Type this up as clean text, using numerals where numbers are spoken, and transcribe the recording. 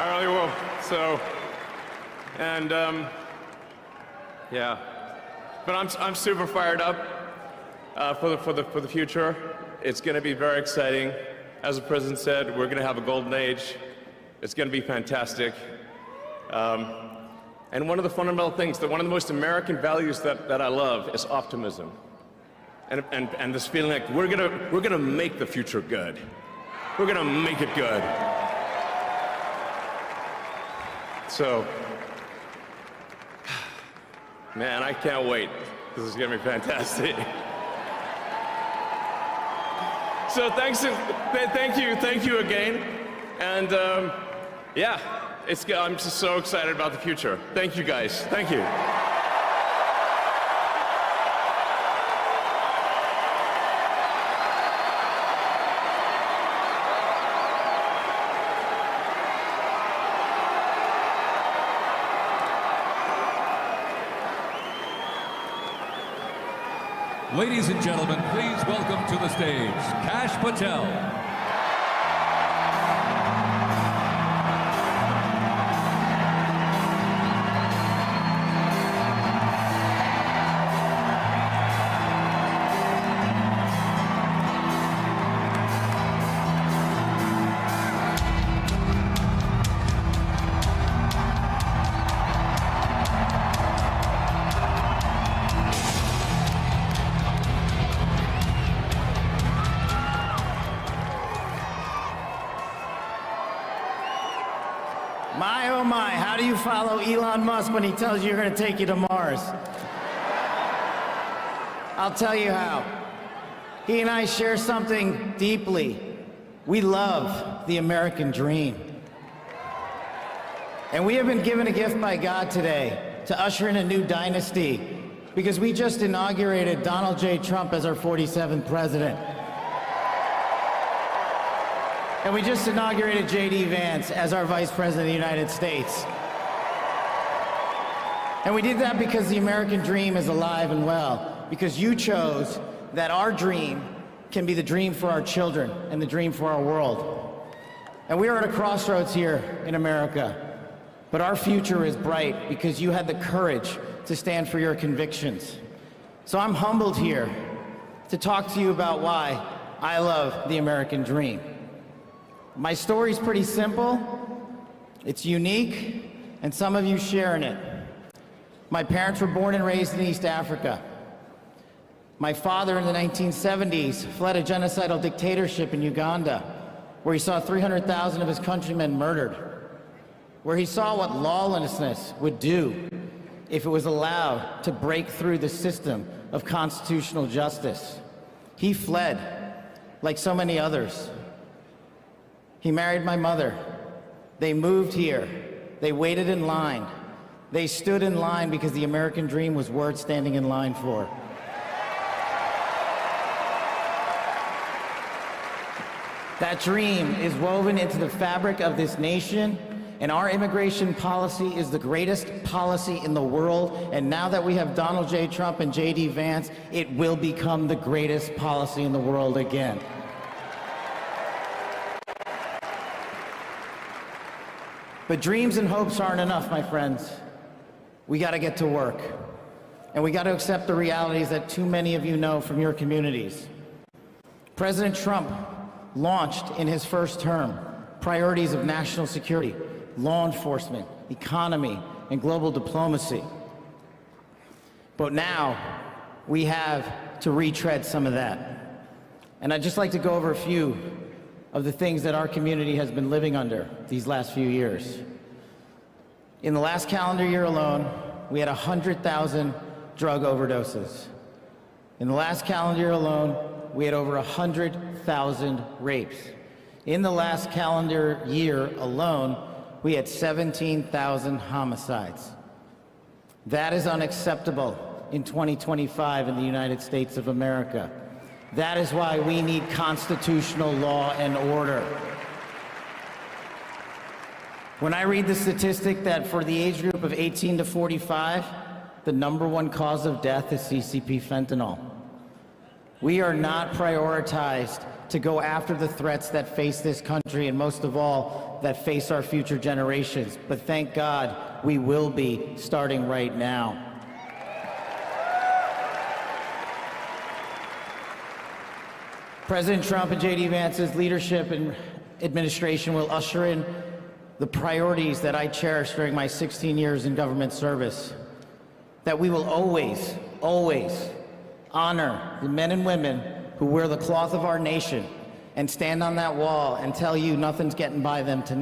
I really will. So, and yeah, but I'm super fired up for the future. It's going to be very exciting. As the president said, we're going to have a golden age. It's going to be fantastic. And one of the fundamental things, one of the most American values that I love is optimism. And this feeling like we're gonna make the future good. We're gonna make it good. So, man, I can't wait. This is gonna be fantastic. So thank you again. And yeah, I'm just so excited about the future. Thank you guys. Thank you. Ladies and gentlemen, please welcome to the stage, Kash Patel. My, oh my, how do you follow Elon Musk when he tells you you're going to take you to Mars? I'll tell you how. He and I share something deeply. We love the American dream. And we have been given a gift by God today to usher in a new dynasty because we just inaugurated Donald J. Trump as our 47th president. And we just inaugurated J.D. Vance as our Vice President of the United States. And we did that because the American dream is alive and well, because you chose that our dream can be the dream for our children and the dream for our world. And we are at a crossroads here in America, but our future is bright because you had the courage to stand for your convictions. So I'm humbled here to talk to you about why I love the American dream. My story's pretty simple, it's unique, and some of you share in it. My parents were born and raised in East Africa. My father in the 1970s fled a genocidal dictatorship in Uganda, where he saw 300,000 of his countrymen murdered, where he saw what lawlessness would do if it was allowed to break through the system of constitutional justice. He fled, like so many others. He married my mother. They moved here. They waited in line. They stood in line because the American dream was worth standing in line for. That dream is woven into the fabric of this nation, and our immigration policy is the greatest policy in the world. And now that we have Donald J. Trump and J.D. Vance, it will become the greatest policy in the world again. But dreams and hopes aren't enough, my friends. We got to get to work. And we got to accept the realities that too many of you know from your communities. President Trump launched in his first term priorities of national security, law enforcement, economy, and global diplomacy. But now we have to retread some of that. And I'd just like to go over a few of the things that our community has been living under these last few years. In the last calendar year alone, we had 100,000 drug overdoses. In the last calendar year alone, we had over 100,000 rapes. In the last calendar year alone, we had 17,000 homicides. That is unacceptable in 2025 in the United States of America. That is why we need constitutional law and order. When I read the statistic that for the age group of 18 to 45, the #1 cause of death is CCP fentanyl. We are not prioritized to go after the threats that face this country and, most of all, that face our future generations. But thank God we will be starting right now. President Trump and J.D. Vance's leadership and administration will usher in the priorities that I cherished during my 16 years in government service. That we will always, always honor the men and women who wear the cloth of our nation and stand on that wall and tell you nothing's getting by them tonight.